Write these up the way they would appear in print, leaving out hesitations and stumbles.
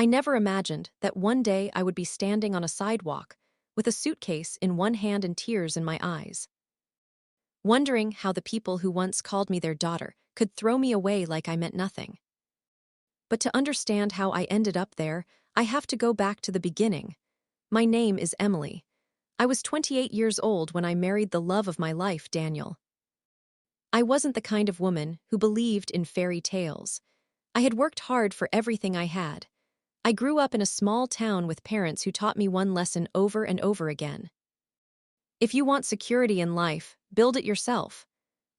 I never imagined that one day I would be standing on a sidewalk with a suitcase in one hand and tears in my eyes, wondering how the people who once called me their daughter could throw me away like I meant nothing. But to understand how I ended up there, I have to go back to the beginning. My name is Emily. I was 28 years old when I married the love of my life, Daniel. I wasn't the kind of woman who believed in fairy tales. I had worked hard for everything I had. I grew up in a small town with parents who taught me one lesson over and over again. If you want security in life, build it yourself.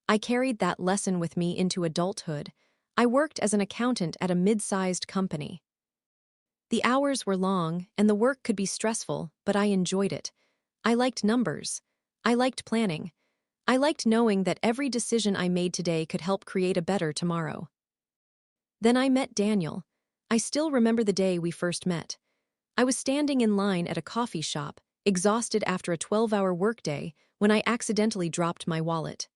I carried that lesson with me into adulthood. I worked as an accountant at a mid-sized company. The hours were long, and the work could be stressful, but I enjoyed it. I liked numbers. I liked planning. I liked knowing that every decision I made today could help create a better tomorrow. Then I met Daniel. I still remember the day we first met. I was standing in line at a coffee shop, exhausted after a 12-hour workday, when I accidentally dropped my wallet.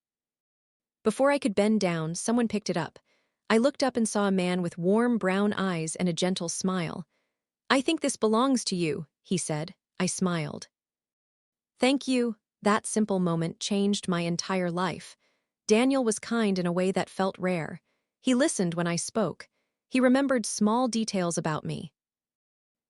Before I could bend down, someone picked it up. I looked up and saw a man with warm brown eyes and a gentle smile. "I think this belongs to you," he said. I smiled. "Thank you." That simple moment changed my entire life. Daniel was kind in a way that felt rare. He listened when I spoke. He remembered small details about me.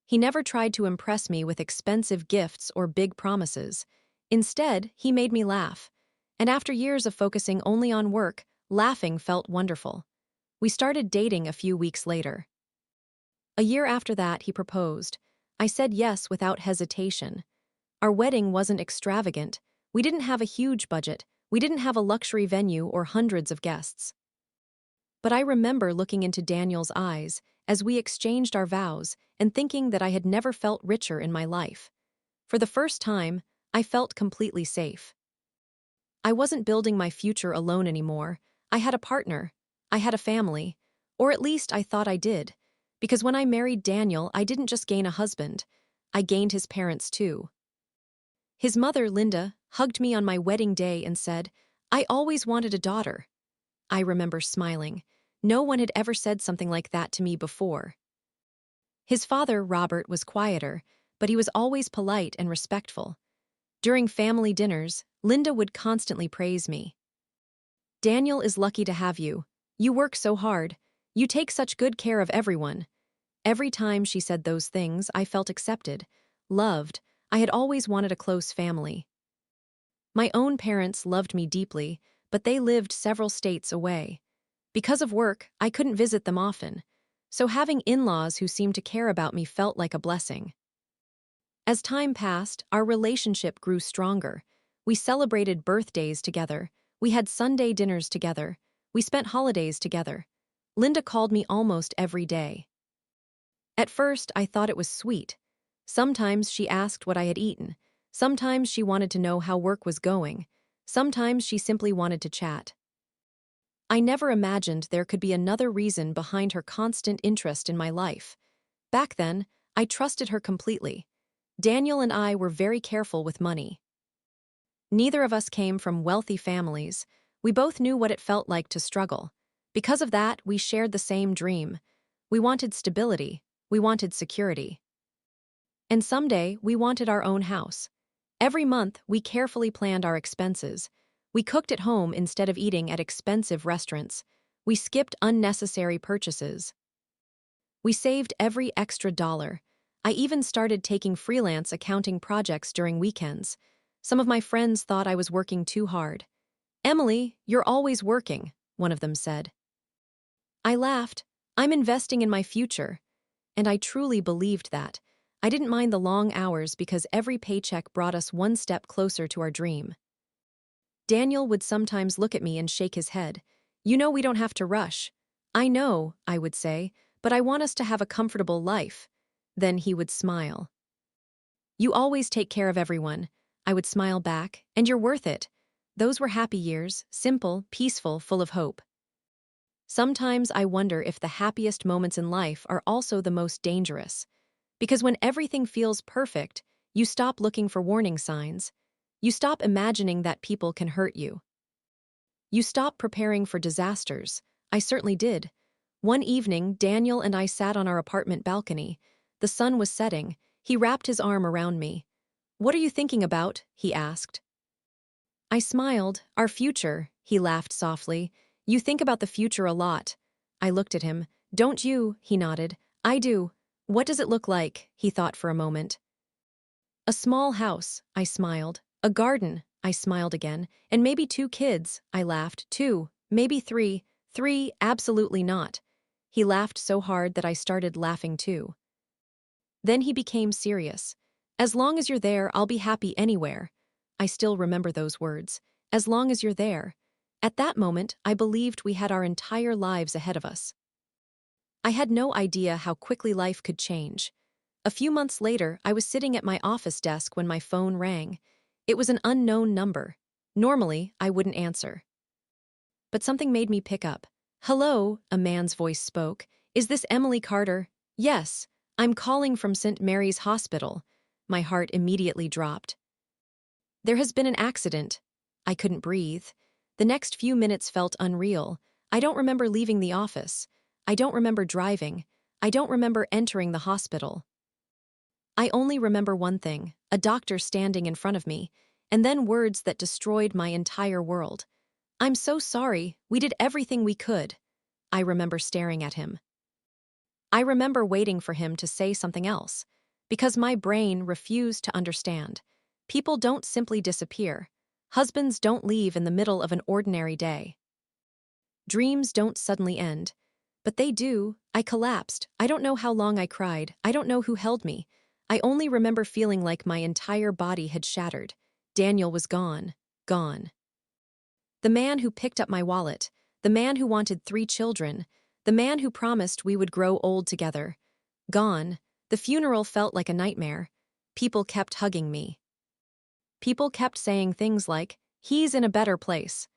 He never tried to impress me with expensive gifts or big promises. Instead, he made me laugh. And after years of focusing only on work, laughing felt wonderful. We started dating a few weeks later. A year after that, he proposed. I said yes without hesitation. Our wedding wasn't extravagant. We didn't have a huge budget. We didn't have a luxury venue or hundreds of guests. But I remember looking into Daniel's eyes as we exchanged our vows and thinking that I had never felt richer in my life. For the first time, I felt completely safe. I wasn't building my future alone anymore. I had a partner. I had a family. Or at least I thought I did. Because when I married Daniel, I didn't just gain a husband. I gained his parents too. His mother, Linda, hugged me on my wedding day and said, "I always wanted a daughter." I remember smiling. No one had ever said something like that to me before. His father, Robert, was quieter, but he was always polite and respectful. During family dinners, Linda would constantly praise me. "Daniel is lucky to have you. You work so hard. You take such good care of everyone." Every time she said those things, I felt accepted, loved. I had always wanted a close family. My own parents loved me deeply, but they lived several states away. Because of work, I couldn't visit them often, so having in-laws who seemed to care about me felt like a blessing. As time passed, our relationship grew stronger. We celebrated birthdays together. We had Sunday dinners together. We spent holidays together. Linda called me almost every day. At first, I thought it was sweet. Sometimes she asked what I had eaten. Sometimes she wanted to know how work was going. Sometimes she simply wanted to chat. I never imagined there could be another reason behind her constant interest in my life. Back then, I trusted her completely. Daniel and I were very careful with money. Neither of us came from wealthy families. We both knew what it felt like to struggle. Because of that, we shared the same dream. We wanted stability. We wanted security. And someday, we wanted our own house. Every month, we carefully planned our expenses. We cooked at home instead of eating at expensive restaurants. We skipped unnecessary purchases. We saved every extra dollar. I even started taking freelance accounting projects during weekends. Some of my friends thought I was working too hard. "Emily, you're always working," one of them said. I laughed. "I'm investing in my future." And I truly believed that. I didn't mind the long hours because every paycheck brought us one step closer to our dream. Daniel would sometimes look at me and shake his head. "You know we don't have to rush." "I know," I would say, "but I want us to have a comfortable life." Then he would smile. "You always take care of everyone." I would smile back, "And you're worth it." Those were happy years, simple, peaceful, full of hope. Sometimes I wonder if the happiest moments in life are also the most dangerous. Because when everything feels perfect, you stop looking for warning signs. You stop imagining that people can hurt you. You stop preparing for disasters. I certainly did. One evening, Daniel and I sat on our apartment balcony. The sun was setting. He wrapped his arm around me. "What are you thinking about?" he asked. I smiled. "Our future," he laughed softly. "You think about the future a lot." I looked at him. "Don't you?" he nodded. "I do." "What does it look like?" He thought for a moment. "A small house," I smiled. "A garden," I smiled again. "And maybe 2 kids," I laughed. "2, maybe 3. 3, absolutely not." He laughed so hard that I started laughing too. Then he became serious. "As long as you're there, I'll be happy anywhere." I still remember those words. "As long as you're there." At that moment, I believed we had our entire lives ahead of us. I had no idea how quickly life could change. A few months later, I was sitting at my office desk when my phone rang. It was an unknown number. Normally, I wouldn't answer. But something made me pick up. "Hello," a man's voice spoke. "Is this Emily Carter?" "Yes. I'm calling from St. Mary's Hospital." My heart immediately dropped. "There has been an accident." I couldn't breathe. The next few minutes felt unreal. I don't remember leaving the office. I don't remember driving. I don't remember entering the hospital. I only remember one thing, a doctor standing in front of me, and then words that destroyed my entire world. "I'm so sorry, we did everything we could." I remember staring at him. I remember waiting for him to say something else, because my brain refused to understand. People don't simply disappear. Husbands don't leave in the middle of an ordinary day. Dreams don't suddenly end. But they do. I collapsed. I don't know how long I cried. I don't know who held me. I only remember feeling like my entire body had shattered. Daniel was gone. Gone. The man who picked up my wallet. The man who wanted 3 children. The man who promised we would grow old together. Gone. The funeral felt like a nightmare. People kept hugging me. People kept saying things like, "He's in a better place."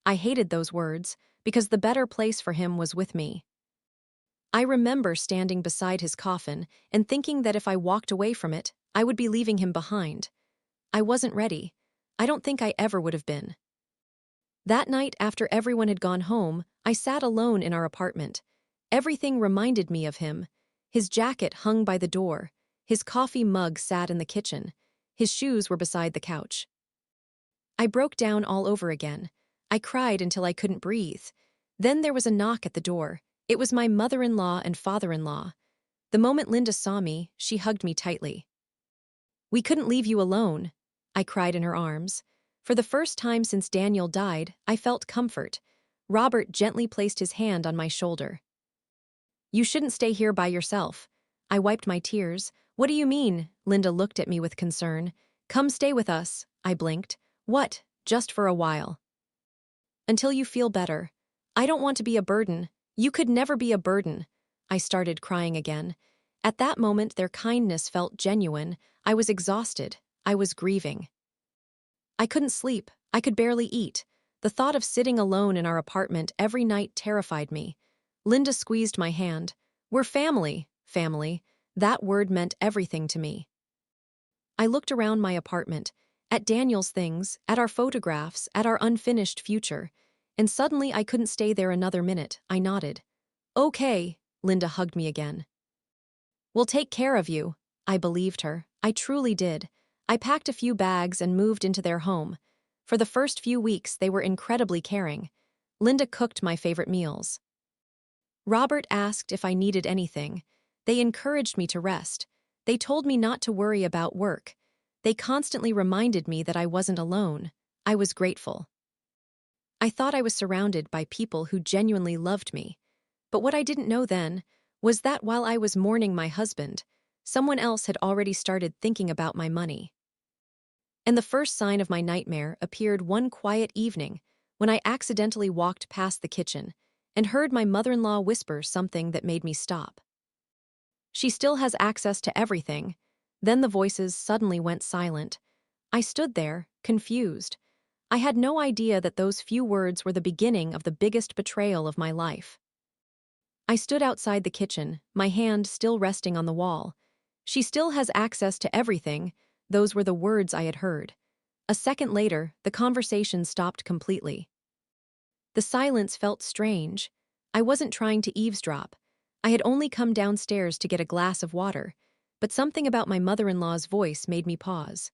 I hated those words, because the better place for him was with me. I remember standing beside his coffin and thinking that if I walked away from it, I would be leaving him behind. I wasn't ready. I don't think I ever would have been. That night, after everyone had gone home, I sat alone in our apartment. Everything reminded me of him. His jacket hung by the door. His coffee mug sat in the kitchen. His shoes were beside the couch. I broke down all over again. I cried until I couldn't breathe. Then there was a knock at the door. It was my mother-in-law and father-in-law. The moment Linda saw me, she hugged me tightly. "We couldn't leave you alone," I cried in her arms. For the first time since Daniel died, I felt comfort. Robert gently placed his hand on my shoulder. "You shouldn't stay here by yourself." I wiped my tears. "What do you mean?" Linda looked at me with concern. "Come stay with us," I blinked. "What? Just for a while." "Until you feel better." "I don't want to be a burden." "You could never be a burden." I started crying again. At that moment, their kindness felt genuine. I was exhausted. I was grieving. I couldn't sleep. I could barely eat. The thought of sitting alone in our apartment every night terrified me. Linda squeezed my hand. "We're family." Family. That word meant everything to me. I looked around my apartment, at Daniel's things, at our photographs, at our unfinished future, and suddenly I couldn't stay there another minute. I nodded. "Okay." Linda hugged me again. "We'll take care of you." I believed her. I truly did. I packed a few bags and moved into their home. For the first few weeks, they were incredibly caring. Linda cooked my favorite meals. Robert asked if I needed anything. They encouraged me to rest. They told me not to worry about work. They constantly reminded me that I wasn't alone. I was grateful. I thought I was surrounded by people who genuinely loved me. But what I didn't know then was that while I was mourning my husband, someone else had already started thinking about my money. And the first sign of my nightmare appeared one quiet evening when I accidentally walked past the kitchen and heard my mother-in-law whisper something that made me stop. "She still has access to everything." Then the voices suddenly went silent. I stood there, confused. I had no idea that those few words were the beginning of the biggest betrayal of my life. I stood outside the kitchen, my hand still resting on the wall. "She still has access to everything." Those were the words I had heard. A second later, the conversation stopped completely. The silence felt strange. I wasn't trying to eavesdrop. I had only come downstairs to get a glass of water, but something about my mother-in-law's voice made me pause.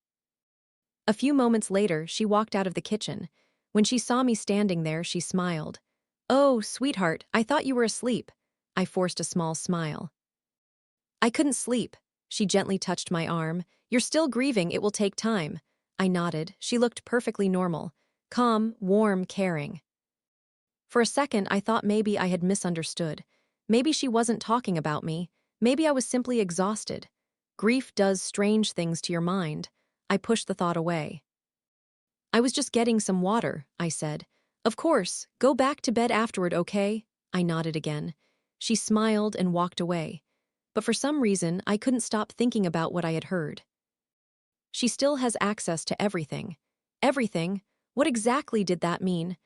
A few moments later, she walked out of the kitchen. When she saw me standing there, she smiled. "Oh, sweetheart, I thought you were asleep." I forced a small smile. "I couldn't sleep." She gently touched my arm. "You're still grieving, it will take time." I nodded. She looked perfectly normal. Calm, warm, caring. For a second, I thought maybe I had misunderstood. Maybe she wasn't talking about me. Maybe I was simply exhausted. Grief does strange things to your mind. I pushed the thought away. "I was just getting some water," I said. "Of course, go back to bed afterward, okay?" I nodded again. She smiled and walked away. But for some reason, I couldn't stop thinking about what I had heard. She still has access to everything. Everything? What exactly did that mean?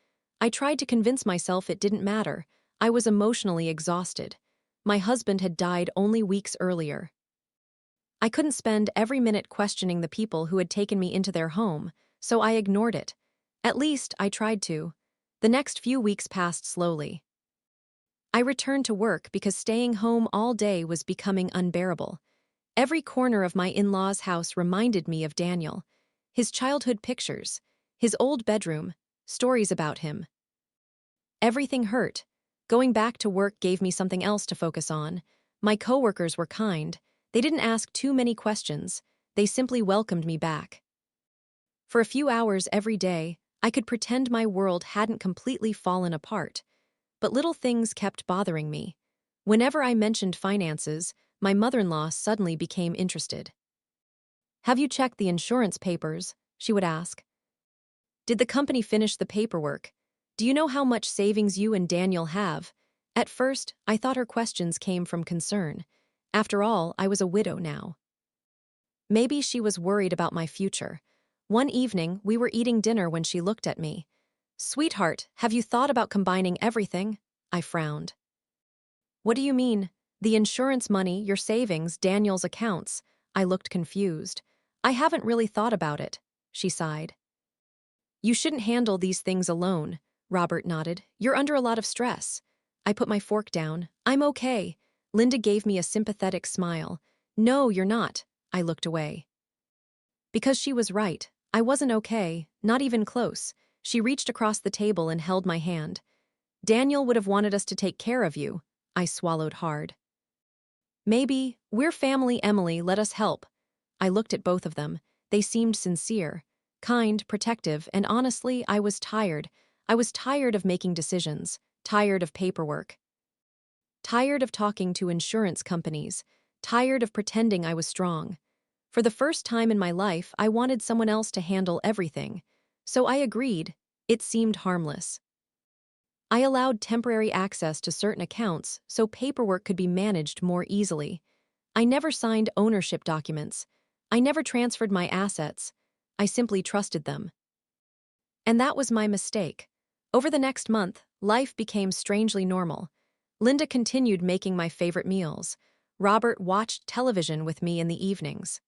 I tried to convince myself it didn't matter. I was emotionally exhausted. My husband had died only weeks earlier. I couldn't spend every minute questioning the people who had taken me into their home, so I ignored it. At least, I tried to. The next few weeks passed slowly. I returned to work because staying home all day was becoming unbearable. Every corner of my in-laws' house reminded me of Daniel. His childhood pictures, his old bedroom, stories about him. Everything hurt. Going back to work gave me something else to focus on. My coworkers were kind. They didn't ask too many questions. They simply welcomed me back. For a few hours every day, I could pretend my world hadn't completely fallen apart. But little things kept bothering me. Whenever I mentioned finances, my mother-in-law suddenly became interested. "Have you checked the insurance papers?" she would ask. "Did the company finish the paperwork? Do you know how much savings you and Daniel have?" At first, I thought her questions came from concern. After all, I was a widow now. Maybe she was worried about my future. One evening, we were eating dinner when she looked at me. "Sweetheart, have you thought about combining everything?" I frowned. "What do you mean? The insurance money, your savings, Daniel's accounts?" I looked confused. "I haven't really thought about it," she sighed. "You shouldn't handle these things alone," Robert nodded. "You're under a lot of stress." I put my fork down. "I'm okay." Linda gave me a sympathetic smile. "No, you're not." I looked away. Because she was right. I wasn't okay, not even close. She reached across the table and held my hand. "Daniel would have wanted us to take care of you." I swallowed hard. "Maybe, we're family, Emily, let us help." I looked at both of them. They seemed sincere, kind, protective, and honestly, I was tired. I was tired of making decisions, tired of paperwork, tired of talking to insurance companies, tired of pretending I was strong. For the first time in my life, I wanted someone else to handle everything. So I agreed. It seemed harmless. I allowed temporary access to certain accounts so paperwork could be managed more easily. I never signed ownership documents. I never transferred my assets. I simply trusted them. And that was my mistake. Over the next month, life became strangely normal. Linda continued making my favorite meals. Robert watched television with me in the evenings.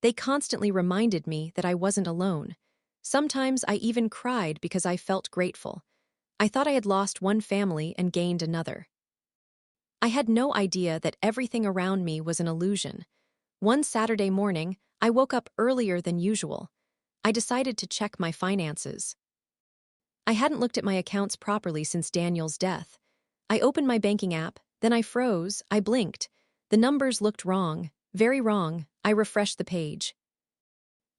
They constantly reminded me that I wasn't alone. Sometimes I even cried because I felt grateful. I thought I had lost one family and gained another. I had no idea that everything around me was an illusion. One Saturday morning, I woke up earlier than usual. I decided to check my finances. I hadn't looked at my accounts properly since Daniel's death. I opened my banking app, then I froze, I blinked. The numbers looked wrong, very wrong. I refreshed the page.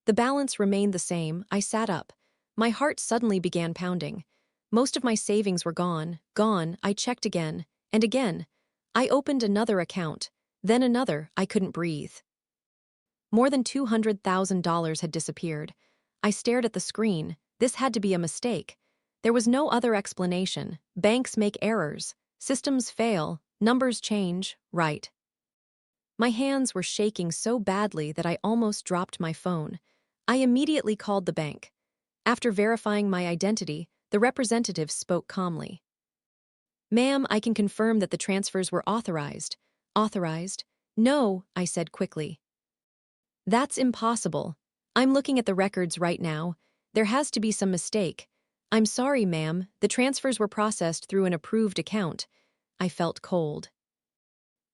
The balance remained the same. I sat up. My heart suddenly began pounding. Most of my savings were gone, gone. I checked again, and again. I opened another account, then another. I couldn't breathe. More than $200,000 had disappeared. I stared at the screen. This had to be a mistake. There was no other explanation. Banks make errors. Systems fail. Numbers change. Right. My hands were shaking so badly that I almost dropped my phone. I immediately called the bank. After verifying my identity, the representative spoke calmly. "Ma'am, I can confirm that the transfers were authorized." "Authorized?" "No," I said quickly. "That's impossible. I'm looking at the records right now. There has to be some mistake. I'm sorry, ma'am. The transfers were processed through an approved account. I felt cold.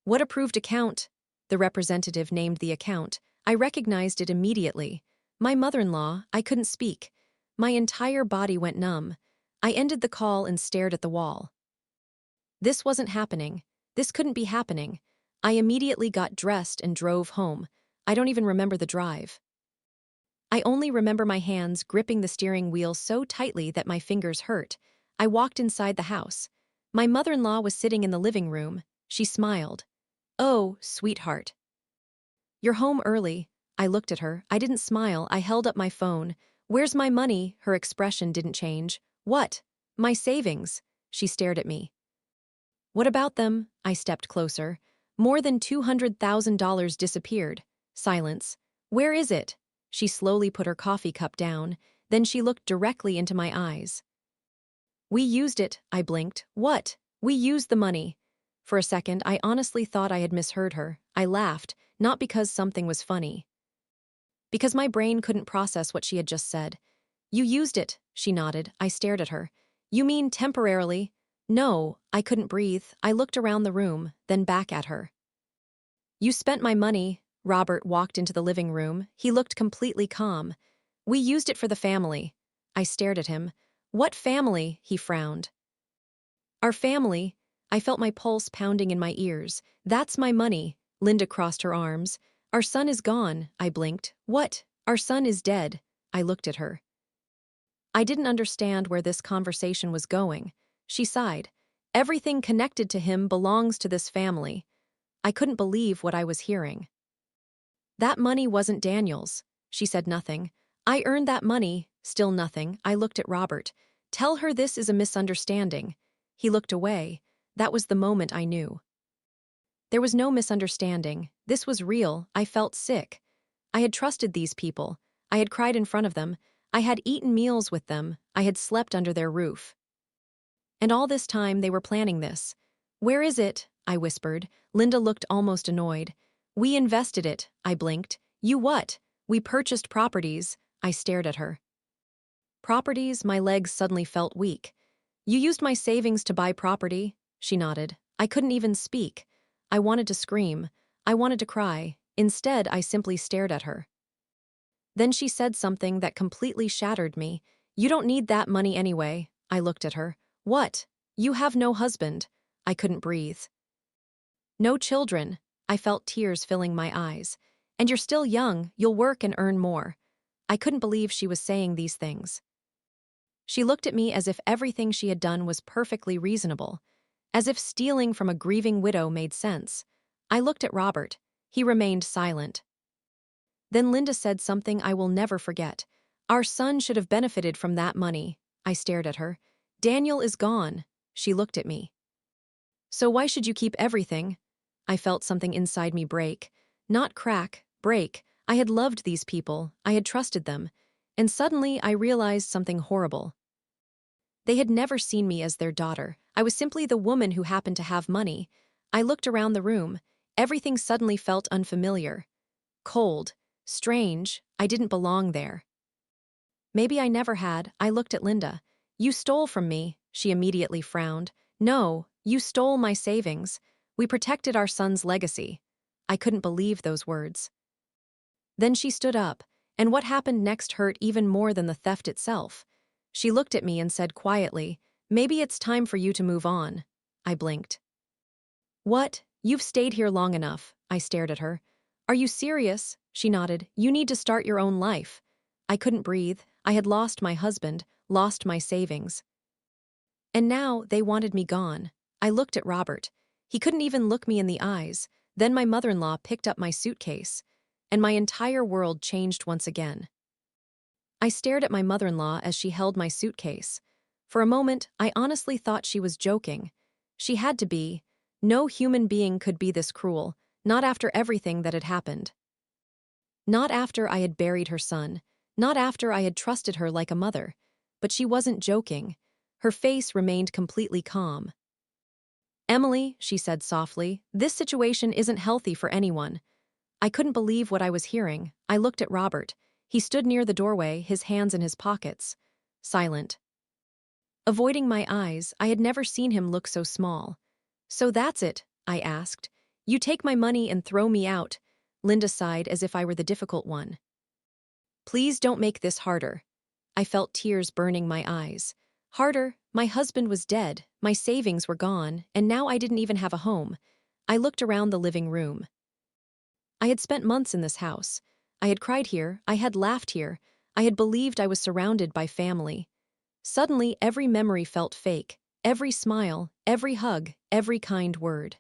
What approved account? The representative named the account. I recognized it immediately. My mother-in-law. I couldn't speak. My entire body went numb. I ended the call and stared at the wall. This wasn't happening. This couldn't be happening. I immediately got dressed and drove home. I don't even remember the drive. I only remember my hands gripping the steering wheel so tightly that my fingers hurt. I walked inside the house. My mother-in-law was sitting in the living room. She smiled. "Oh, sweetheart. You're home early." I looked at her. I didn't smile. I held up my phone. "Where's my money?" Her expression didn't change. "What?" "My savings." She stared at me. "What about them?" I stepped closer. "More than $200,000 disappeared." Silence. "Where is it?" She slowly put her coffee cup down. Then she looked directly into my eyes. "We used it," I blinked. "What?" "We used the money." For a second, I honestly thought I had misheard her. I laughed, not because something was funny. Because my brain couldn't process what she had just said. "You used it," she nodded. I stared at her. "You mean temporarily?" "No." I couldn't breathe. I looked around the room, then back at her. "You spent my money." Robert walked into the living room. He looked completely calm. "We used it for the family." I stared at him. "What family?" He frowned. "Our family." I felt my pulse pounding in my ears. "That's my money." Linda crossed her arms. "Our son is gone." I blinked. "What?" "Our son is dead." I looked at her. I didn't understand where this conversation was going. She sighed. "Everything connected to him belongs to this family." I couldn't believe what I was hearing. "That money wasn't Daniel's." She said nothing. "I earned that money." Still nothing. I looked at Robert. "Tell her this is a misunderstanding." He looked away. That was the moment I knew. There was no misunderstanding. This was real. I felt sick. I had trusted these people. I had cried in front of them. I had eaten meals with them. I had slept under their roof. And all this time they were planning this. "Where is it?" I whispered. Linda looked almost annoyed. "We invested it." I blinked. "You what?" "We purchased properties." I stared at her. "Properties?" My legs suddenly felt weak. "You used my savings to buy property?" She nodded. I couldn't even speak. I wanted to scream. I wanted to cry. Instead, I simply stared at her. Then she said something that completely shattered me. "You don't need that money anyway." I looked at her. "What?" "You have no husband." I couldn't breathe. "No children." I felt tears filling my eyes. "And you're still young. You'll work and earn more." I couldn't believe she was saying these things. She looked at me as if everything she had done was perfectly reasonable, as if stealing from a grieving widow made sense. I looked at Robert. He remained silent. Then Linda said something I will never forget. "Our son should have benefited from that money." I stared at her. "Daniel is gone." She looked at me. "So why should you keep everything?" I felt something inside me break. Not crack, break. I had loved these people. I had trusted them. And suddenly I realized something horrible. They had never seen me as their daughter. I was simply the woman who happened to have money. I looked around the room. Everything suddenly felt unfamiliar. Cold. Strange. I didn't belong there. Maybe I never had. I looked at Linda. "You stole from me." She immediately frowned. "No, you stole my savings. We protected our son's legacy." I couldn't believe those words. Then she stood up, and what happened next hurt even more than the theft itself. She looked at me and said quietly, "Maybe it's time for you to move on." I blinked. "What? You've stayed here long enough." I stared at her. "Are you serious?" She nodded. "You need to start your own life." I couldn't breathe. I had lost my husband, lost my savings. And now they wanted me gone. I looked at Robert. He couldn't even look me in the eyes. Then my mother-in-law picked up my suitcase, and my entire world changed once again. I stared at my mother-in-law as she held my suitcase. For a moment, I honestly thought she was joking. She had to be. No human being could be this cruel, not after everything that had happened. Not after I had buried her son, not after I had trusted her like a mother. But she wasn't joking. Her face remained completely calm. "Emily," she said softly, "this situation isn't healthy for anyone." I couldn't believe what I was hearing. I looked at Robert. He stood near the doorway, his hands in his pockets. Silent. Avoiding my eyes, I had never seen him look so small. "So that's it?" I asked. "You take my money and throw me out." Linda sighed as if I were the difficult one. "Please don't make this harder." I felt tears burning my eyes. Harder? My husband was dead, my savings were gone, and now I didn't even have a home. I looked around the living room. I had spent months in this house. I had cried here, I had laughed here, I had believed I was surrounded by family. Suddenly, every memory felt fake, every smile, every hug, every kind word.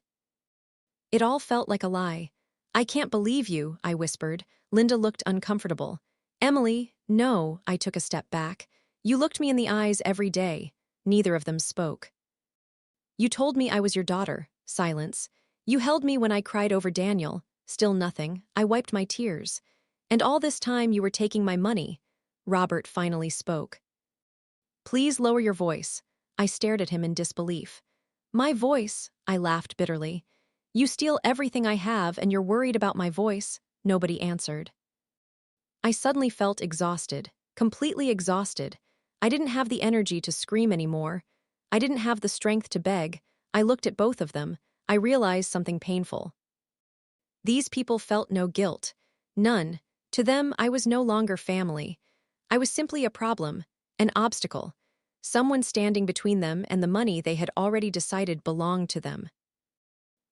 It all felt like a lie. "I can't believe you," I whispered. Linda looked uncomfortable. "Emily, no," I took a step back. "You looked me in the eyes every day." Neither of them spoke. "You told me I was your daughter." Silence. "You held me when I cried over Daniel." Still nothing. I wiped my tears. "And all this time you were taking my money." Robert finally spoke. "Please lower your voice." I stared at him in disbelief. "My voice?" I laughed bitterly. "You steal everything I have and you're worried about my voice." Nobody answered. I suddenly felt exhausted, completely exhausted. I didn't have the energy to scream anymore. I didn't have the strength to beg. I looked at both of them. I realized something painful. These people felt no guilt. None. To them, I was no longer family. I was simply a problem, an obstacle, someone standing between them and the money they had already decided belonged to them.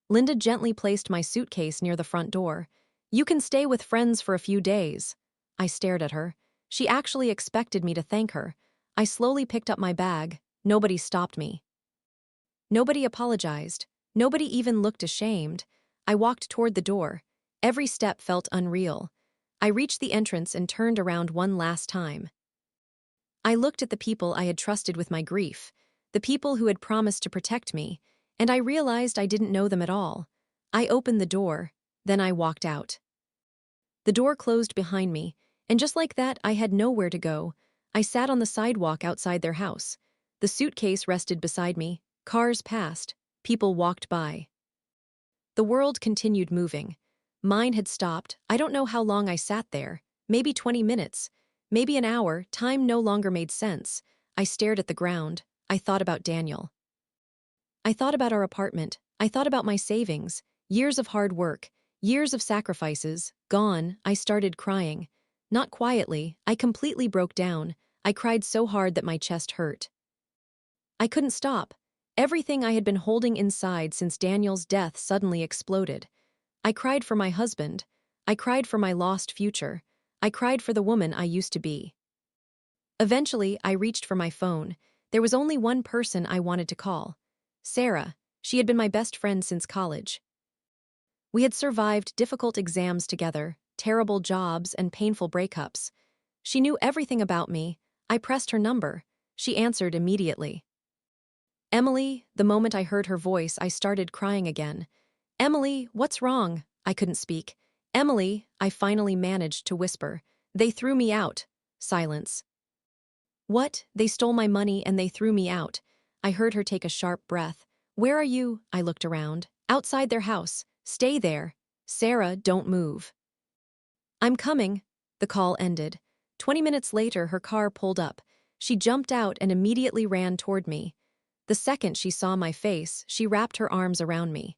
Linda gently placed my suitcase near the front door. "You can stay with friends for a few days." I stared at her. She actually expected me to thank her. I slowly picked up my bag. Nobody stopped me. Nobody apologized. Nobody even looked ashamed. I walked toward the door. Every step felt unreal. I reached the entrance and turned around one last time. I looked at the people I had trusted with my grief, the people who had promised to protect me, and I realized I didn't know them at all. I opened the door, then I walked out. The door closed behind me, and just like that, I had nowhere to go. I sat on the sidewalk outside their house. The suitcase rested beside me. Cars passed. People walked by. The world continued moving. Mine had stopped. I don't know how long I sat there. Maybe 20 minutes. Maybe an hour. Time no longer made sense. I stared at the ground. I thought about Daniel. I thought about our apartment. I thought about my savings. Years of hard work. Years of sacrifices. Gone. I started crying. Not quietly. I completely broke down. I cried so hard that my chest hurt. I couldn't stop. Everything I had been holding inside since Daniel's death suddenly exploded. I cried for my husband. I cried for my lost future. I cried for the woman I used to be. Eventually, I reached for my phone. There was only one person I wanted to call. Sarah. She had been my best friend since college. We had survived difficult exams together, terrible jobs, and painful breakups. She knew everything about me. I pressed her number. She answered immediately. "Emily." The moment I heard her voice, I started crying again. "Emily, what's wrong?" I couldn't speak. "Emily," I finally managed to whisper. "They threw me out." Silence. "What? They stole my money and they threw me out." I heard her take a sharp breath. "Where are you?" I looked around. "Outside their house. Stay there. Sarah, don't move." "I'm coming." The call ended. 20 minutes later, her car pulled up. She jumped out and immediately ran toward me. The second she saw my face, she wrapped her arms around me.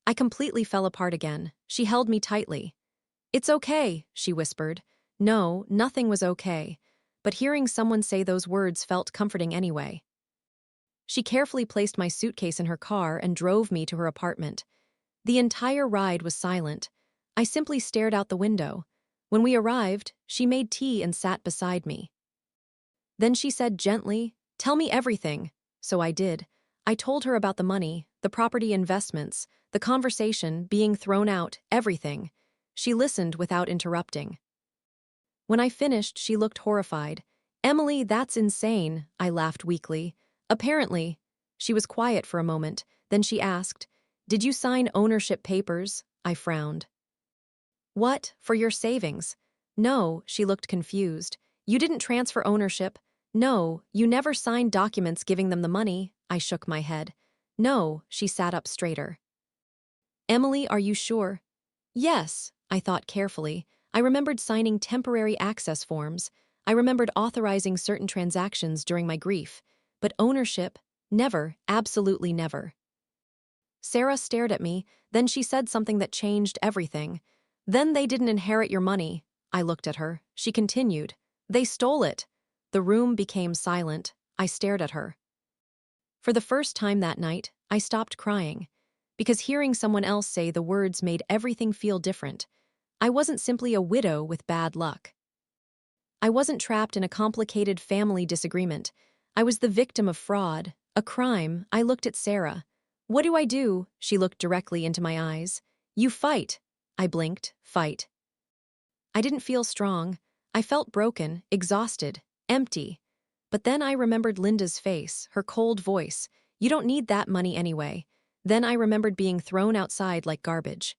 I completely fell apart again. She held me tightly. "It's okay," she whispered. No, nothing was okay. But hearing someone say those words felt comforting anyway. She carefully placed my suitcase in her car and drove me to her apartment. The entire ride was silent. I simply stared out the window. When we arrived, she made tea and sat beside me. Then she said gently, "Tell me everything." So I did. I told her about the money, the property investments, the conversation, being thrown out, everything. She listened without interrupting. When I finished, she looked horrified. "Emily, that's insane," I laughed weakly. "Apparently." She was quiet for a moment. Then she asked, "Did you sign ownership papers?" I frowned. "What, for your savings?" "No," she looked confused. "You didn't transfer ownership?" "No, you never signed documents giving them the money." I shook my head. "No," she sat up straighter. "Emily, are you sure?" "Yes," I thought carefully. I remembered signing temporary access forms. I remembered authorizing certain transactions during my grief. but ownership, never, absolutely never. Sarah stared at me, then she said something that changed everything. Then they didn't inherit your money. I looked at her. She continued. They stole it. The room became silent. I stared at her. For the first time that night, I stopped crying. Because hearing someone else say the words made everything feel different. I wasn't simply a widow with bad luck. I wasn't trapped in a complicated family disagreement. I was the victim of fraud, a crime. I looked at Sarah. What do I do? She looked directly into my eyes. You fight. I blinked. Fight. I didn't feel strong. I felt broken, exhausted, empty. But then I remembered Linda's face, her cold voice. You don't need that money anyway. Then I remembered being thrown outside like garbage.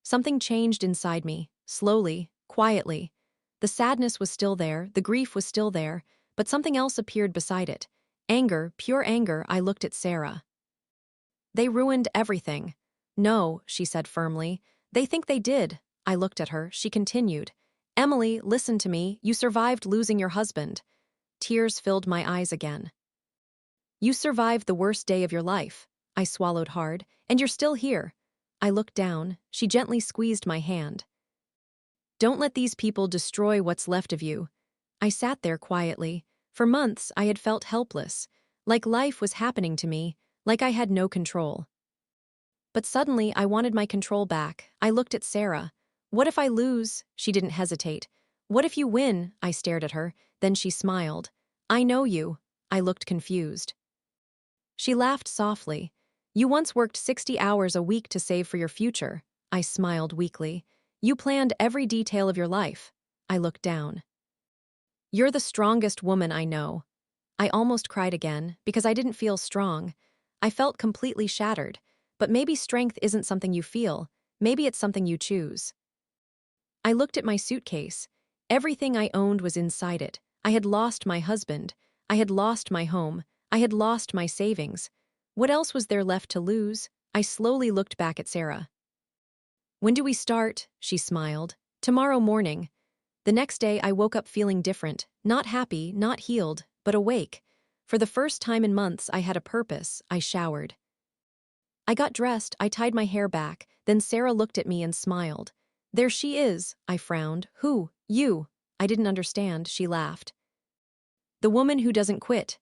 Something changed inside me, slowly, quietly. The sadness was still there, the grief was still there, but something else appeared beside it. Anger, pure anger. I looked at Sarah. They ruined everything. No, she said firmly. They think they did. I looked at her. She continued. Emily, listen to me. You survived losing your husband. Tears filled my eyes again. You survived the worst day of your life. I swallowed hard. And you're still here. I looked down. She gently squeezed my hand. Don't let these people destroy what's left of you. I sat there quietly. For months, I had felt helpless, like life was happening to me, like I had no control. But suddenly, I wanted my control back. I looked at Sarah. What if I lose? She didn't hesitate. What if you win? I stared at her. Then she smiled. I know you. I looked confused. She laughed softly. You once worked 60 hours a week to save for your future. I smiled weakly. You planned every detail of your life. I looked down. You're the strongest woman I know. I almost cried again, because I didn't feel strong. I felt completely shattered. But maybe strength isn't something you feel. Maybe it's something you choose. I looked at my suitcase. Everything I owned was inside it. I had lost my husband. I had lost my home. I had lost my savings. What else was there left to lose? I slowly looked back at Sarah. When do we start? She smiled. Tomorrow morning. The next day I woke up feeling different, not happy, not healed, but awake. For the first time in months I had a purpose. I showered. I got dressed, I tied my hair back, then Sarah looked at me and smiled. There she is, I frowned. Who? You. I didn't understand, she laughed. The woman who doesn't quit.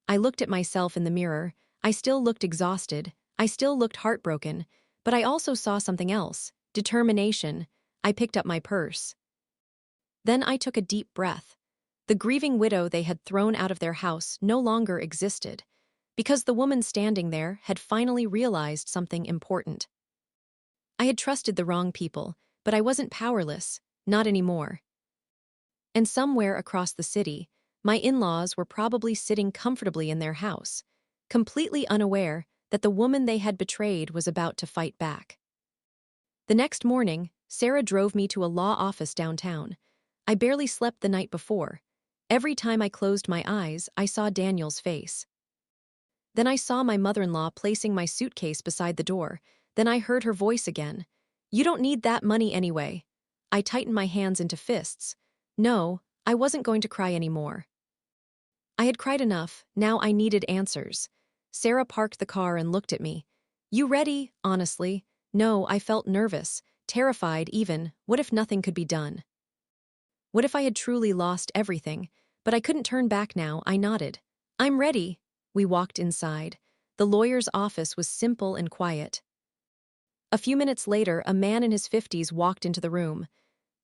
I looked at myself in the mirror. I still looked exhausted. I still looked heartbroken. But I also saw something else. Determination. I picked up my purse. Then I took a deep breath. The grieving widow they had thrown out of their house no longer existed, because the woman standing there had finally realized something important. I had trusted the wrong people, but I wasn't powerless, not anymore. And somewhere across the city, my in-laws were probably sitting comfortably in their house, completely unaware that the woman they had betrayed was about to fight back. The next morning, Sarah drove me to a law office downtown. I barely slept the night before. Every time I closed my eyes, I saw Daniel's face. Then I saw my mother-in-law placing my suitcase beside the door. Then I heard her voice again. You don't need that money anyway. I tightened my hands into fists. No, I wasn't going to cry anymore. I had cried enough, now I needed answers. Sarah parked the car and looked at me. You ready? Honestly. No, I felt nervous, terrified even. What if nothing could be done? What if I had truly lost everything? But I couldn't turn back now. I nodded. I'm ready. We walked inside. The lawyer's office was simple and quiet. A few minutes later, a man in his 50s walked into the room.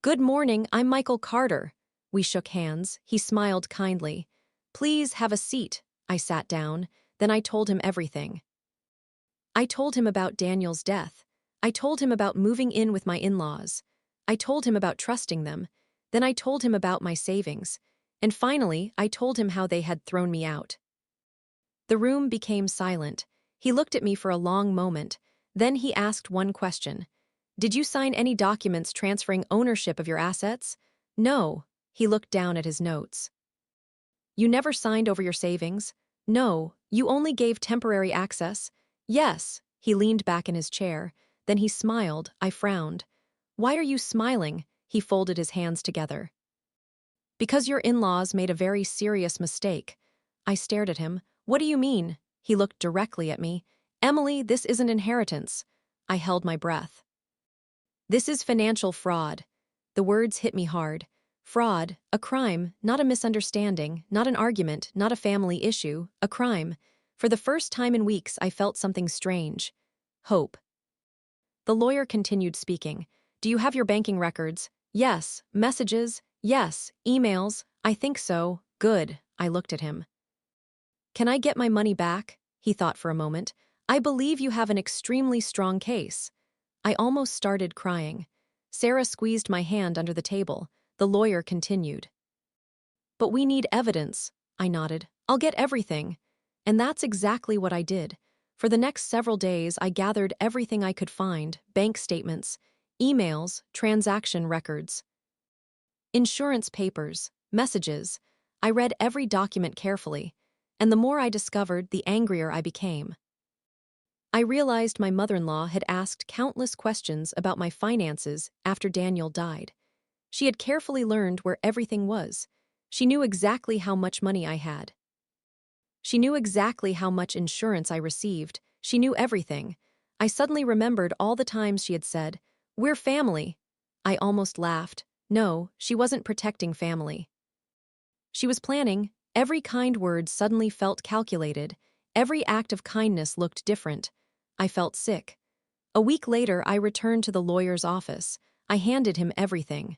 Good morning, I'm Michael Carter. We shook hands. He smiled kindly. Please have a seat. I sat down. Then I told him everything. I told him about Daniel's death. I told him about moving in with my in-laws. I told him about trusting them. Then I told him about my savings. And finally, I told him how they had thrown me out. The room became silent. He looked at me for a long moment. Then he asked one question. Did you sign any documents transferring ownership of your assets? No. He looked down at his notes. You never signed over your savings? No. You only gave temporary access? Yes. He leaned back in his chair. Then he smiled. I frowned. Why are you smiling? He folded his hands together. Because your in-laws made a very serious mistake. I stared at him. What do you mean? He looked directly at me. Emily, this isn't inheritance. I held my breath. This is financial fraud. The words hit me hard. Fraud, a crime, not a misunderstanding, not an argument, not a family issue, a crime. For the first time in weeks, I felt something strange. Hope. The lawyer continued speaking. Do you have your banking records? Yes. Messages? Yes. Emails? I think so. Good. I looked at him. Can I get my money back? He thought for a moment. I believe you have an extremely strong case. I almost started crying. Sarah squeezed my hand under the table. The lawyer continued. But we need evidence. I nodded. I'll get everything. And that's exactly what I did. For the next several days, I gathered everything I could find: bank statements, emails, transaction records, insurance papers, messages. I read every document carefully, and the more I discovered, the angrier I became. I realized my mother-in-law had asked countless questions about my finances after Daniel died. She had carefully learned where everything was. She knew exactly how much money I had. She knew exactly how much insurance I received. She knew everything. I suddenly remembered all the times she had said, "We're family." I almost laughed. No, she wasn't protecting family. She was planning. Every kind word suddenly felt calculated. Every act of kindness looked different. I felt sick. A week later, I returned to the lawyer's office. I handed him everything.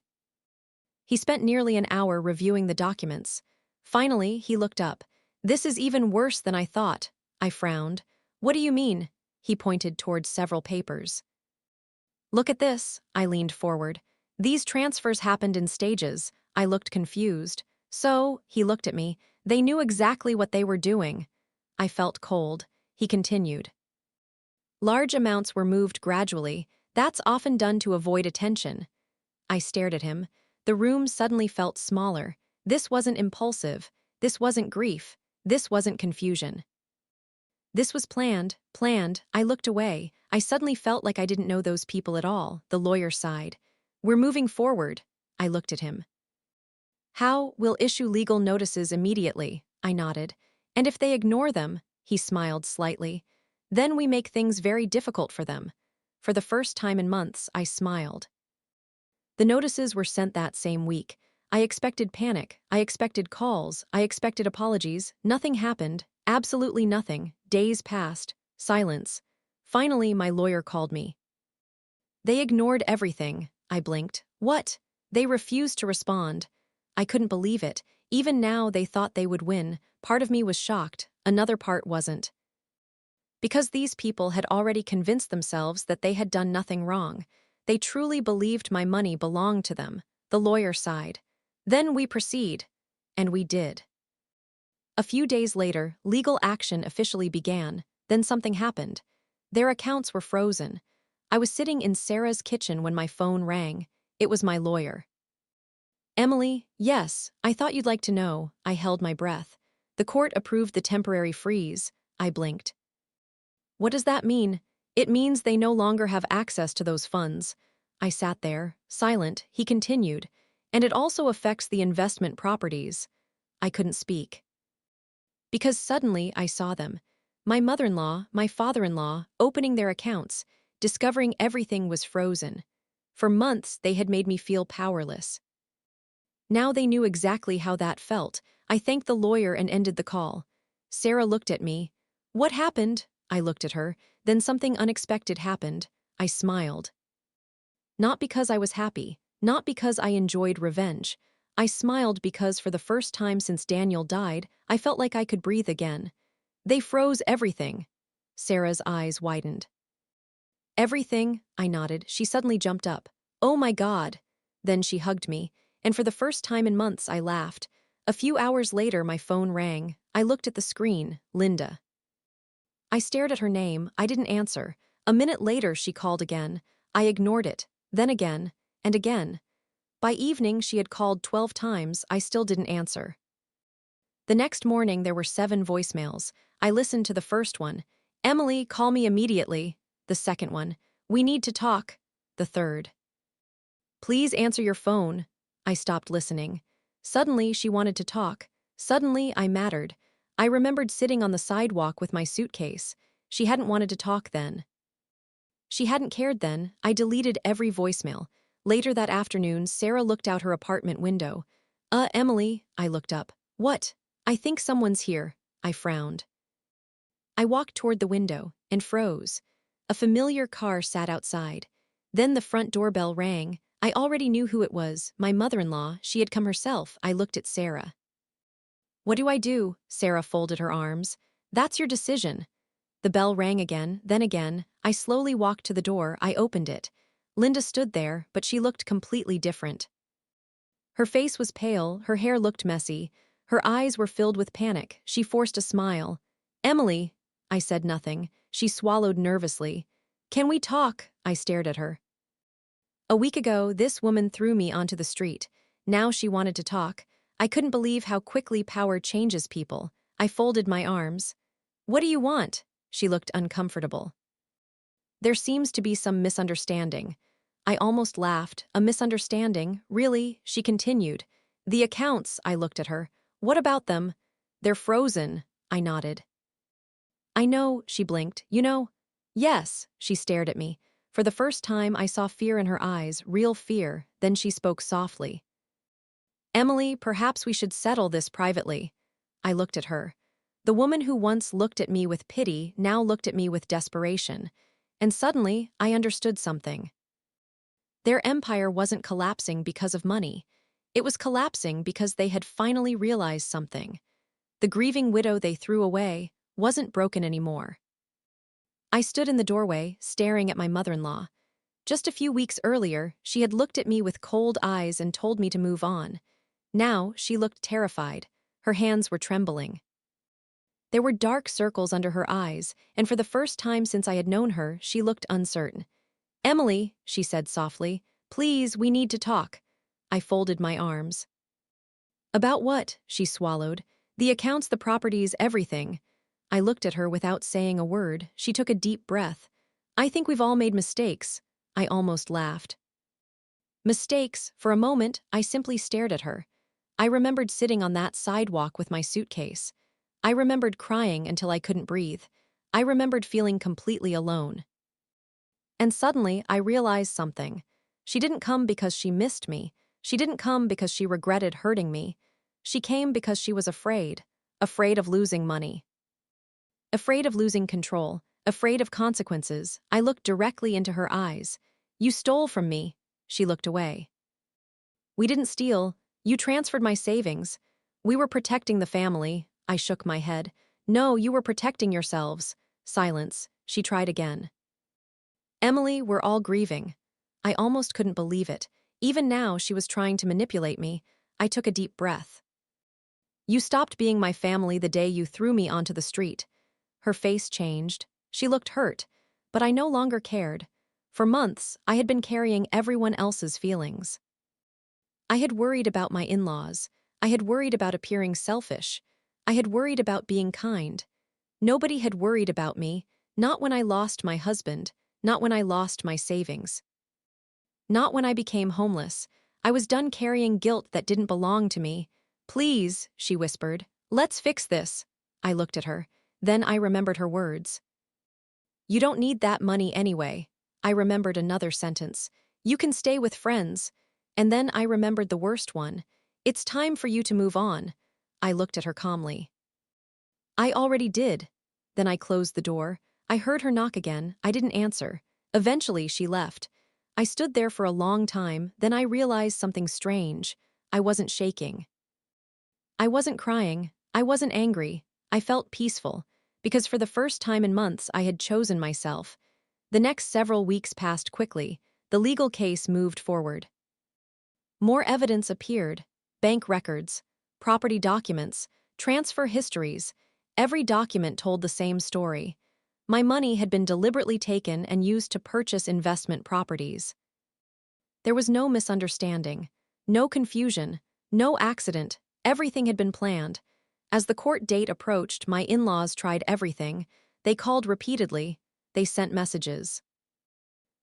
He spent nearly an hour reviewing the documents. Finally, he looked up. This is even worse than I thought. I frowned. What do you mean? He pointed towards several papers. Look at this. I leaned forward. These transfers happened in stages. I looked confused. So, he looked at me. They knew exactly what they were doing. I felt cold. He continued. Large amounts were moved gradually. That's often done to avoid attention. I stared at him. The room suddenly felt smaller. This wasn't impulsive. This wasn't grief. This wasn't confusion. This was planned. I looked away. I suddenly felt like I didn't know those people at all. The lawyer sighed. We're moving forward. I looked at him. How? We'll issue legal notices immediately. I nodded. And if they ignore them, he smiled slightly, then we make things very difficult for them. For the first time in months, I smiled. The notices were sent that same week. I expected panic. I expected calls. I expected apologies. Nothing happened. Absolutely nothing. Days passed. Silence. Finally, my lawyer called me. They ignored everything. I blinked. What? They refused to respond. I couldn't believe it. Even now, they thought they would win. Part of me was shocked. Another part wasn't. Because these people had already convinced themselves that they had done nothing wrong. They truly believed my money belonged to them. The lawyer sighed. Then we proceed. And we did. A few days later, legal action officially began. Then something happened. Their accounts were frozen. I was sitting in Sarah's kitchen when my phone rang. It was my lawyer. Emily, yes, I thought you'd like to know. I held my breath. The court approved the temporary freeze. I blinked. What does that mean? It means they no longer have access to those funds. I sat there, silent. He continued. And it also affects the investment properties. I couldn't speak. Because suddenly I saw them. My mother-in-law, my father-in-law, opening their accounts, discovering everything was frozen. For months, they had made me feel powerless. Now they knew exactly how that felt. I thanked the lawyer and ended the call. Sarah looked at me. What happened? I looked at her. Then something unexpected happened. I smiled. Not because I was happy, not because I enjoyed revenge. I smiled because for the first time since Daniel died, I felt like I could breathe again. They froze everything. Sarah's eyes widened. Everything? I nodded. She suddenly jumped up. Oh my God! Then she hugged me, and for the first time in months I laughed. A few hours later my phone rang. I looked at the screen. Linda. I stared at her name. I didn't answer. A minute later she called again. I ignored it. Then again. And again. By evening she had called 12 times. I still didn't answer. The next morning there were 7 voicemails. I listened to the first one. Emily, call me immediately. The second one. We need to talk. The third. Please answer your phone. I stopped listening. Suddenly she wanted to talk. Suddenly I mattered. I remembered sitting on the sidewalk with my suitcase. She hadn't wanted to talk then. She hadn't cared then. I deleted every voicemail. Later that afternoon, Sarah looked out her apartment window. Emily, I looked up. What? I think someone's here. I frowned. I walked toward the window and froze. A familiar car sat outside. Then the front doorbell rang. I already knew who it was, my mother-in-law. She had come herself. I looked at Sarah. What do I do? Sarah folded her arms. That's your decision. The bell rang again, then again. I slowly walked to the door. I opened it. Linda stood there, but she looked completely different. Her face was pale, her hair looked messy. Her eyes were filled with panic. She forced a smile. Emily, I said nothing. She swallowed nervously. Can we talk? I stared at her. A week ago, this woman threw me onto the street. Now she wanted to talk. I couldn't believe how quickly power changes people. I folded my arms. What do you want? She looked uncomfortable. There seems to be some misunderstanding. I almost laughed. A misunderstanding? Really? She continued. The accounts, I looked at her. What about them? They're frozen, I nodded. I know, she blinked. You know? Yes, she stared at me. For the first time, I saw fear in her eyes, real fear. Then she spoke softly. Emily, perhaps we should settle this privately. I looked at her. The woman who once looked at me with pity now looked at me with desperation. And suddenly, I understood something. Their empire wasn't collapsing because of money. It was collapsing because they had finally realized something. The grieving widow they threw away wasn't broken anymore. I stood in the doorway, staring at my mother-in-law. Just a few weeks earlier, she had looked at me with cold eyes and told me to move on. Now, she looked terrified. Her hands were trembling. There were dark circles under her eyes, and for the first time since I had known her, she looked uncertain. Emily, she said softly, please, we need to talk. I folded my arms. About what? She swallowed. The accounts, the properties, everything. I looked at her without saying a word. She took a deep breath. I think we've all made mistakes. I almost laughed. Mistakes? For a moment, I simply stared at her. I remembered sitting on that sidewalk with my suitcase. I remembered crying until I couldn't breathe. I remembered feeling completely alone. And suddenly, I realized something. She didn't come because she missed me. She didn't come because she regretted hurting me. She came because she was afraid. Afraid of losing money. Afraid of losing control. Afraid of consequences. I looked directly into her eyes. You stole from me. She looked away. We didn't steal. You transferred my savings. We were protecting the family. I shook my head. No, you were protecting yourselves. Silence. She tried again. Emily, we're all grieving. I almost couldn't believe it. Even now, she was trying to manipulate me. I took a deep breath. You stopped being my family the day you threw me onto the street. Her face changed. She looked hurt, but I no longer cared. For months, I had been carrying everyone else's feelings. I had worried about my in-laws. I had worried about appearing selfish. I had worried about being kind. Nobody had worried about me, not when I lost my husband, not when I lost my savings. Not when I became homeless. I was done carrying guilt that didn't belong to me. Please, she whispered, let's fix this. I looked at her. Then I remembered her words. You don't need that money anyway. I remembered another sentence. You can stay with friends. And then I remembered the worst one. It's time for you to move on. I looked at her calmly. I already did. Then I closed the door. I heard her knock again. I didn't answer. Eventually, she left. I stood there for a long time, then I realized something strange. I wasn't shaking. I wasn't crying. I wasn't angry. I felt peaceful, because for the first time in months I had chosen myself. The next several weeks passed quickly. The legal case moved forward. More evidence appeared. Bank records, property documents, transfer histories. Every document told the same story. My money had been deliberately taken and used to purchase investment properties. There was no misunderstanding, no confusion, no accident. Everything had been planned. As the court date approached, my in-laws tried everything. They called repeatedly. They sent messages.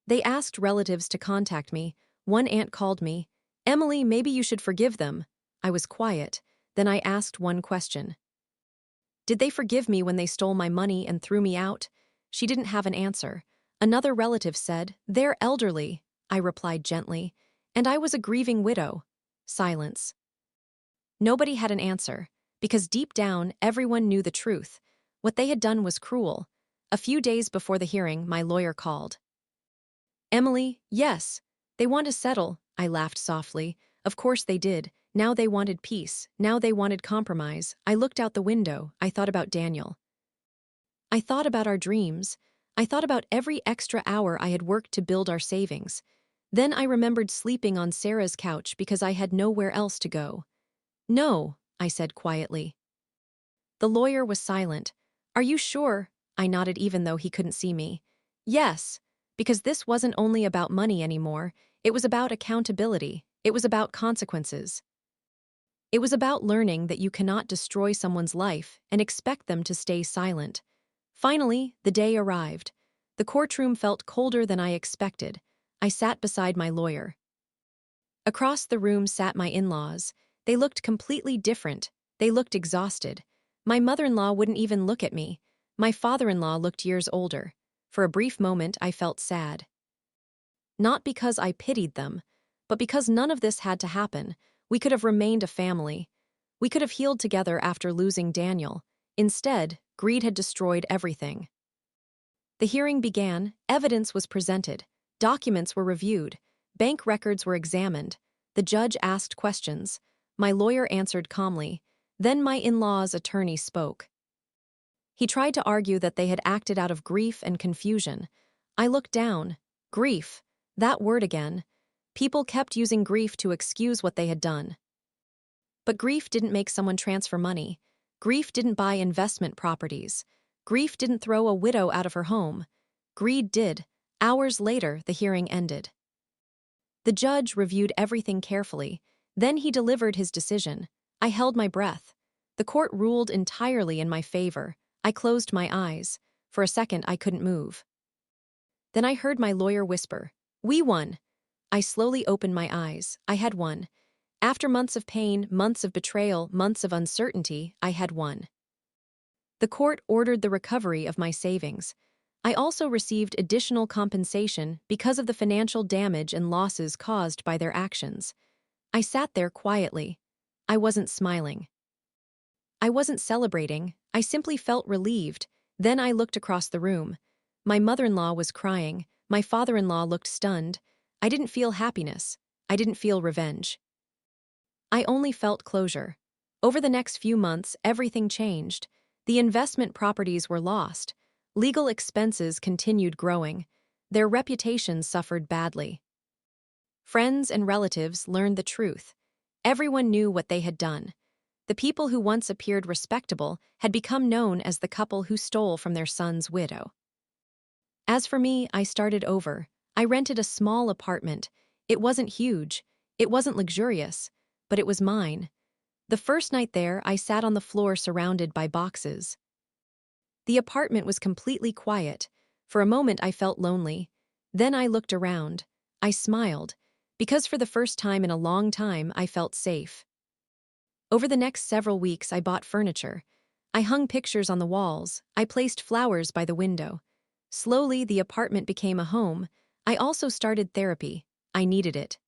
They asked relatives to contact me. One aunt called me. Emily, maybe you should forgive them. I was quiet. Then I asked one question. Did they forgive me when they stole my money and threw me out? She didn't have an answer. Another relative said, "They're elderly," I replied gently, and I was a grieving widow. Silence. Nobody had an answer, because deep down, everyone knew the truth. What they had done was cruel. A few days before the hearing, my lawyer called. "Emily, yes. They want to settle," I laughed softly. Of course they did. Now they wanted peace. Now they wanted compromise. I looked out the window. I thought about Daniel. I thought about our dreams. I thought about every extra hour I had worked to build our savings. Then I remembered sleeping on Sarah's couch because I had nowhere else to go. "No," I said quietly. The lawyer was silent. "Are you sure?" I nodded even though he couldn't see me. "Yes, because this wasn't only about money anymore. It was about accountability. It was about consequences. It was about learning that you cannot destroy someone's life and expect them to stay silent." Finally, the day arrived. The courtroom felt colder than I expected. I sat beside my lawyer. Across the room sat my in-laws. They looked completely different. They looked exhausted. My mother-in-law wouldn't even look at me. My father-in-law looked years older. For a brief moment, I felt sad. Not because I pitied them, but because none of this had to happen. We could have remained a family. We could have healed together after losing Daniel. Instead, greed had destroyed everything. The hearing began, evidence was presented, documents were reviewed, bank records were examined. The judge asked questions. My lawyer answered calmly. Then my in-law's attorney spoke. He tried to argue that they had acted out of grief and confusion. I looked down. Grief. That word again. People kept using grief to excuse what they had done. But grief didn't make someone transfer money. Grief didn't buy investment properties. Grief didn't throw a widow out of her home. Greed did. Hours later, the hearing ended. The judge reviewed everything carefully. Then he delivered his decision. I held my breath. The court ruled entirely in my favor. I closed my eyes. For a second, I couldn't move. Then I heard my lawyer whisper, "We won." I slowly opened my eyes. I had won. After months of pain, months of betrayal, months of uncertainty, I had won. The court ordered the recovery of my savings. I also received additional compensation because of the financial damage and losses caused by their actions. I sat there quietly. I wasn't smiling. I wasn't celebrating. I simply felt relieved. Then I looked across the room. My mother-in-law was crying. My father-in-law looked stunned. I didn't feel happiness. I didn't feel revenge. I only felt closure. Over the next few months, everything changed. The investment properties were lost. Legal expenses continued growing. Their reputations suffered badly. Friends and relatives learned the truth. Everyone knew what they had done. The people who once appeared respectable had become known as the couple who stole from their son's widow. As for me, I started over. I rented a small apartment. It wasn't huge. It wasn't luxurious. But it was mine. The first night there, I sat on the floor surrounded by boxes. The apartment was completely quiet. For a moment, I felt lonely. Then I looked around. I smiled, because for the first time in a long time, I felt safe. Over the next several weeks, I bought furniture. I hung pictures on the walls. I placed flowers by the window. Slowly, the apartment became a home. I also started therapy. I needed it.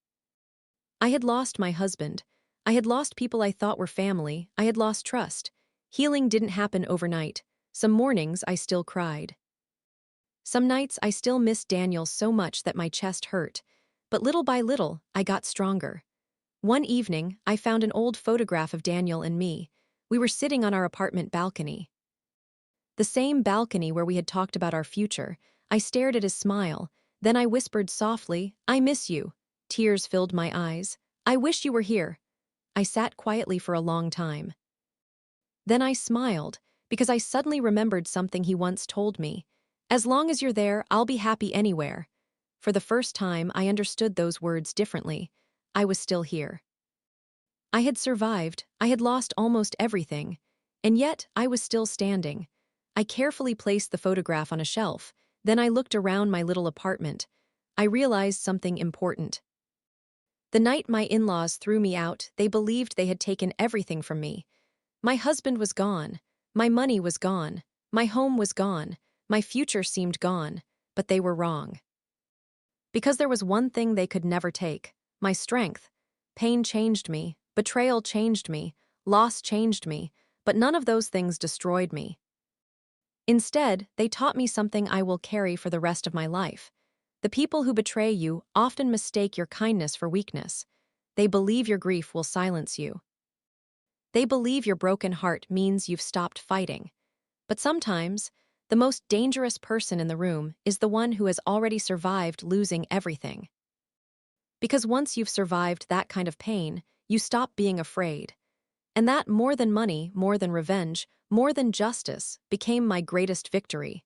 I had lost my husband. I had lost people I thought were family. I had lost trust. Healing didn't happen overnight. Some mornings, I still cried. Some nights, I still missed Daniel so much that my chest hurt. But little by little, I got stronger. One evening, I found an old photograph of Daniel and me. We were sitting on our apartment balcony. The same balcony where we had talked about our future. I stared at his smile. Then I whispered softly, "I miss you." Tears filled my eyes. "I wish you were here." I sat quietly for a long time. Then I smiled, because I suddenly remembered something he once told me. "As long as you're there, I'll be happy anywhere." For the first time, I understood those words differently. I was still here. I had survived. I had lost almost everything. And yet, I was still standing. I carefully placed the photograph on a shelf. Then I looked around my little apartment. I realized something important. The night my in-laws threw me out, they believed they had taken everything from me. My husband was gone. My money was gone. My home was gone. My future seemed gone, but they were wrong. Because there was one thing they could never take: my strength. Pain changed me, betrayal changed me, loss changed me, but none of those things destroyed me. Instead, they taught me something I will carry for the rest of my life. The people who betray you often mistake your kindness for weakness. They believe your grief will silence you. They believe your broken heart means you've stopped fighting. But sometimes, the most dangerous person in the room is the one who has already survived losing everything. Because once you've survived that kind of pain, you stop being afraid. And that, more than money, more than revenge, more than justice, became my greatest victory.